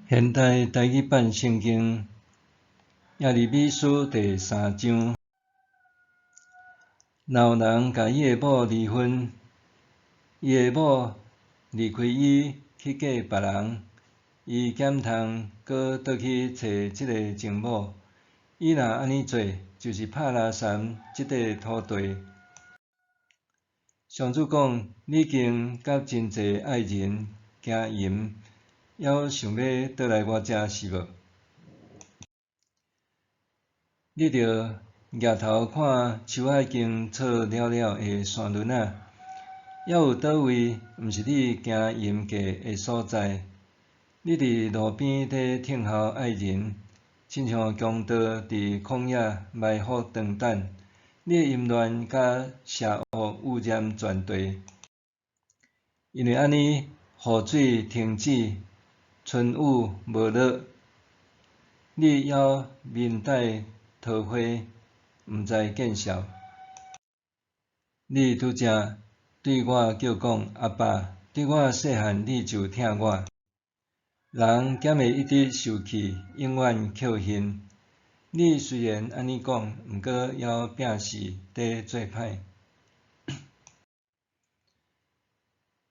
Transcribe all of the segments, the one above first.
现代台语版圣经耶利米书第3章。若有人甲伊的某离婚，伊的某离开伊去嫁别人，伊检通搁倒去找即个前某。伊若安尼做，就是拍拉山即块土地。上主讲：你已经甲真侪爱人行淫，还想要倒来我遮是无？你着举头看树仔已经插了了的山峦仔，还有倒位毋是你行淫过的所在？你伫路边底听候爱人，亲像强盗伫旷野埋伏长等。你的淫乱甲邪恶污染全地，因为安尼，雨水停止，春雨无落，你还面带桃花，毋知见笑。你拄则对我叫讲阿爸，对我细汉你就疼我。人减会一直受气，永远扣恨。你虽然安尼讲，毋过还拼死地做歹。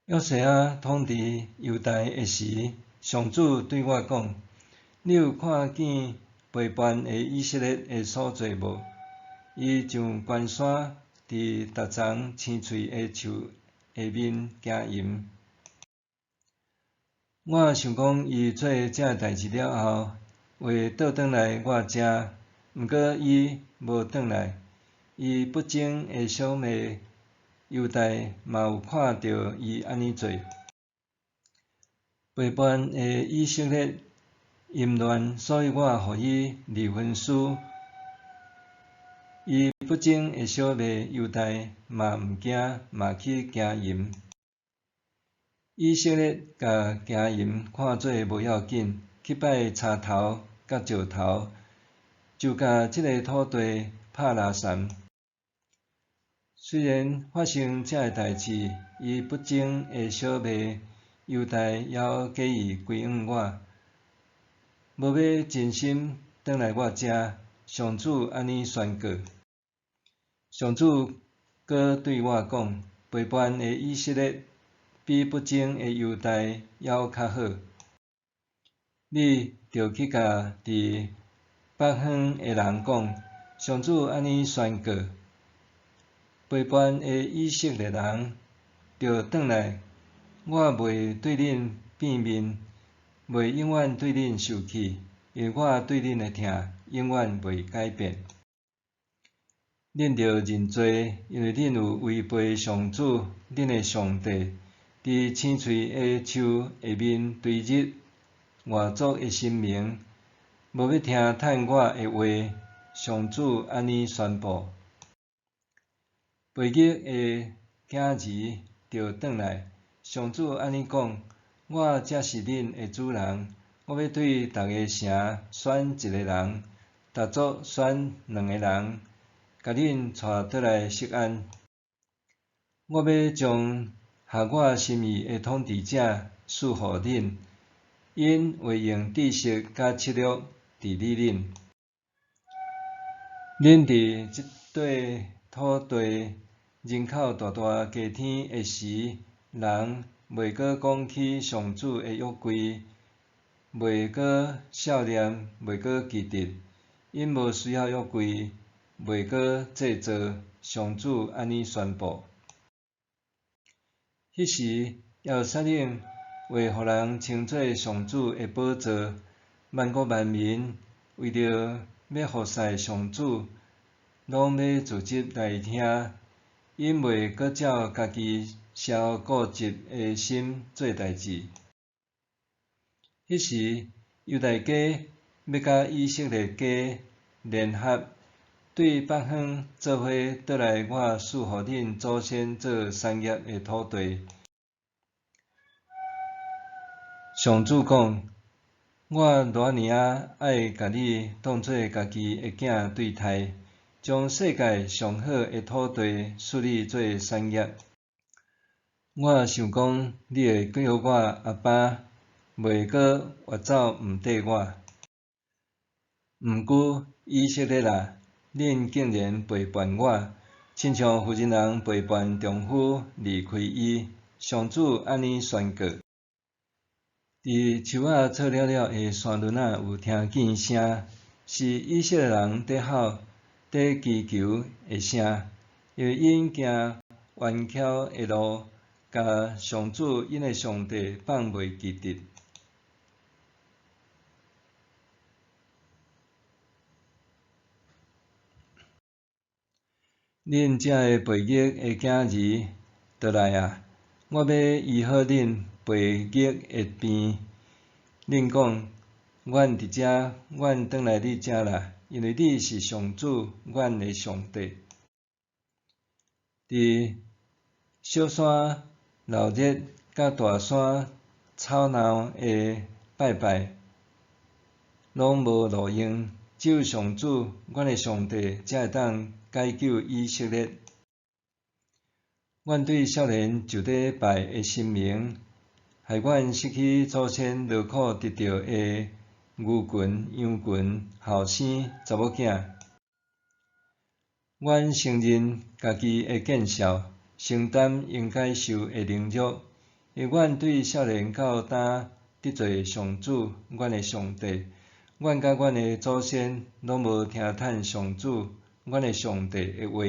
约瑟仔统治犹大的时，上主对我讲：你有看见陪伴的以色列的所做无？伊上悬山，伫逐丛青翠的树下面行淫。我想讲，伊做这代志了后，会倒转来我遮，毋过伊无转来。伊不争的小妹犹大嘛有看到伊安尼做。陪伴的以色列淫乱，所以我互伊离婚书。伊不争的小妹犹大嘛毋惊，嘛去行淫。以色列甲行淫看做无要紧，去拜柴头甲石头，就甲即个土地拍拉山。虽然发生这代志，伊不争的小妹犹大还假意归向我，无要真心转来我遮。上主安尼宣告。上主搁对我讲：陪伴的以色列比不争的犹大还较好。你着去甲伫北方的人讲：上主安尼宣告。陪伴的以色列人着转来，我袂对恁变面，袂永远对恁受气，因为我对恁的疼永远袂改变。恁着认罪，因为恁有违背上主，恁的上帝，伫青翠的树下面对日外族的神明，无要听趁我的话。上主安尼宣布。培育的囝儿着转来。上主安尼讲：我才是恁的主人，我要对逐个城选一个人，逐族选2个人，甲恁带倒来锡安。我要将合我心意的统治者赐互恁，因会用知识甲策略治理恁。恁伫即块土地人口大大加添的时，人袂阁讲起上主的约规，袂阁少年，袂阁记得，因无需要约规，袂阁制作。上主安尼宣布。迄时，耶路撒冷会互人称作上主的宝座，万国万民为着要服侍上主，拢要聚集来听。因袂阁照家己小固执的心做代志。迄时，犹大家要甲以色列家联合，对北方做伙倒来我赐互恁祖先做产业的土地。上主讲：我偌尔爱甲你当作家己的囝对待，将世界上好的土地赐你做产业。我想讲，你会叫我阿爸，袂阁越走毋缀我。毋过以色列啊，恁竟然背叛我，亲像妇人人背叛丈夫离开伊。上主安尼宣告。伫树仔错了了的山峦仔有听见声，是以色列人伫吼、伫祈求的声，因为因行弯曲的路，甲上主因的上帝放袂记得。恁遮个背逆的囝儿，倒来啊！我要医好恁背逆的病。恁讲，阮伫遮，阮转来你遮啦，因为你是上主，阮的上帝。伫小山闹热，甲大山吵闹的拜拜，拢无路用，只有上主，阮的上帝，才会当解救以色列。阮对少年就地拜的神明，害阮失去祖先劳苦得到的牛群、羊群、后生、查某囝。阮承认家己的见笑，承担应该受的凌辱，因为阮对少年到今得罪上主，阮的上帝。阮甲阮的祖先拢无听趁上主，阮的上帝的话。